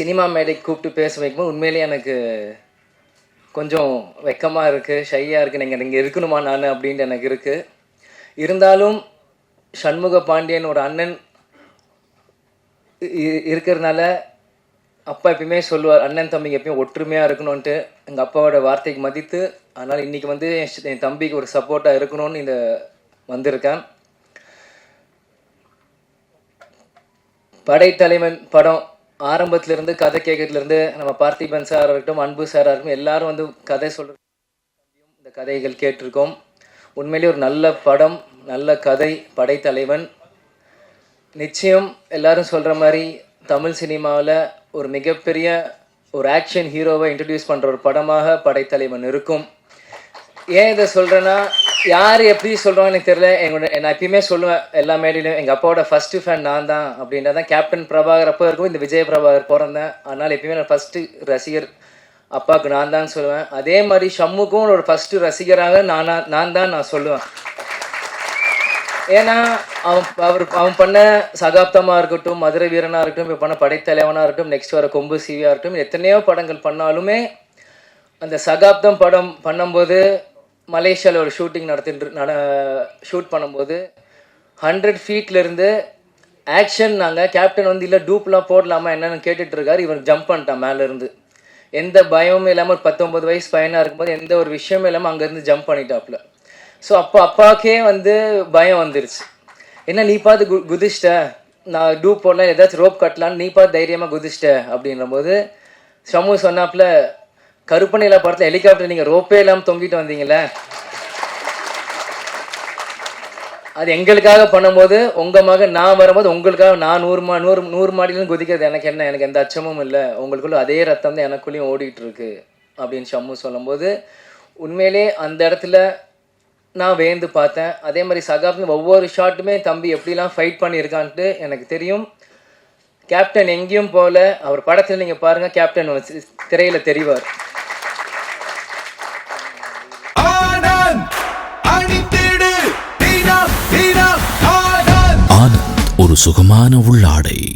Cinema மேடைக்கு கூப்பிட்டு பேச வைக்கும்போது உண்மையிலேயே எனக்கு கொஞ்சம் வெக்கமாக இருக்குது, ஷையாக இருக்குது. நீங்கள் இருக்கணுமா நான் அப்படின்ட்டு எனக்கு இருக்குது. இருந்தாலும் சண்முக பாண்டியன் ஒரு அண்ணன் இருக்கிறதுனால அப்பா எப்பயுமே சொல்லுவார், அண்ணன் தம்பிங்க எப்பயும் ஒற்றுமையாக இருக்கணும்ன்ட்டு. எங்கள் அப்பாவோட வார்த்தைக்கு மதித்து அதனால் இன்றைக்கி வந்து என் தம்பிக்கு ஒரு சப்போர்ட்டாக இருக்கணும்னு வந்திருக்கேன். படைத்தலைவன் படம் ஆரம்பத்திலேருந்து கதை கேட்கறதுலேருந்து நம்ம பார்த்திபன் சார் இருக்கட்டும், அன்பு சாராக இருக்கட்டும், எல்லாரும் வந்து கதை சொல்கிற இந்த கதைகள் கேட்டிருக்கோம். உண்மையிலேயே ஒரு நல்ல படம், நல்ல கதை. படைத்தலைவன் நிச்சயம் எல்லாரும் சொல்கிற மாதிரி தமிழ் சினிமாவில் ஒரு மிகப்பெரிய ஒரு ஆக்ஷன் ஹீரோவை இன்ட்ரடியூஸ் பண்ணுற ஒரு படமாக படைத்தலைவன் இருக்கும். ஏன் இதை சொல்கிறேன்னா, யார் எப்படி சொல்கிறாங்கன்னு எனக்கு தெரியல. நான் எப்பயுமே சொல்லுவேன் எல்லா மேடையிலும், எங்கள் அப்பாவோட ஃபஸ்ட்டு ஃபேன் நான் தான் அப்படின்றத தான். கேப்டன் பிரபாகர் அப்போ இருக்கும், இந்த விஜய் பிரபாகர் பிறந்தேன். அதனால் எப்பயுமே நான் ஃபஸ்ட்டு ரசிகர் அப்பாவுக்கு நான் தான் சொல்லுவேன். அதே மாதிரி ஷம்முக்கும் ஒரு ஃபஸ்ட்டு ரசிகராக நான் தான் சொல்லுவேன். ஏன்னா அவன் பண்ண சகாப்தமாக இருக்கட்டும், மதுரை வீரனாக இருக்கட்டும், இப்போ பண்ண படைத்தலைவனாக இருக்கட்டும், நெக்ஸ்ட் வர கொம்பு சிவியாக இருக்கட்டும், எத்தனையோ படங்கள் பண்ணாலுமே அந்த சகாப்தம் படம் பண்ணும்போது மலேசியாவில் ஒரு ஷூட்டிங் ஷூட் பண்ணும்போது 100 ஃபீட்லேருந்து ஆக்ஷன் கேப்டன் வந்து இல்லை டூப்லாம் போடலாமா என்னென்னு கேட்டுட்ருக்காரு. இவன் ஜம்ப் பண்ணிட்டான் மேலேருந்து. எந்த பயமும் இல்லாமல் ஒரு 19 வயசு பையனாக இருக்கும்போது எந்த ஒரு விஷயமும் இல்லாமல் அங்கேருந்து ஜம்ப் பண்ணிட்டாப்புல. ஸோ அப்பாவுக்கே வந்து பயம் வந்துருச்சு. என்ன நீ பார்த்து குதிச்சிட்ட, நான் டூப் போடலாம் ஏதாச்சும் ரோப் கட்டலான்னு நீ பார்த்து தைரியமாக குதிச்சிட்ட அப்படின்ற போது ஷம்மு சொன்னாப்புல, கருப்பனையில படத்தில் ஹெலிகாப்டர் நீங்கள் ரோப்பே இல்லாமல் தொங்கிட்டு வந்தீங்களே, அது எங்களுக்காக பண்ணும்போது உங்கள் மகன் நான் வரும்போது உங்களுக்காக நான் 100 மாடியிலும் குதிக்கிறது எனக்கு என்ன, எனக்கு எந்த அச்சமும் இல்லை, உங்களுக்குள்ள அதே ரத்தம் தான் எனக்குள்ளேயும் ஓடிட்டு இருக்கு அப்படின்னு ஷம்மு சொல்லும்போது உண்மையிலே அந்த இடத்துல நான் வேந்து பார்த்தேன். அதே மாதிரி சகாப்தம் ஒவ்வொரு ஷாட்டுமே தம்பி எப்படிலாம் ஃபைட் பண்ணியிருக்கான்ட்டு எனக்கு தெரியும். கேப்டன் எங்கேயும் போல, அவர் படத்தில் நீங்கள் பாருங்கள், கேப்டன் திரையில் தெரிவார். ஆனந்த் ஒரு சுகமான உள்ளாடை.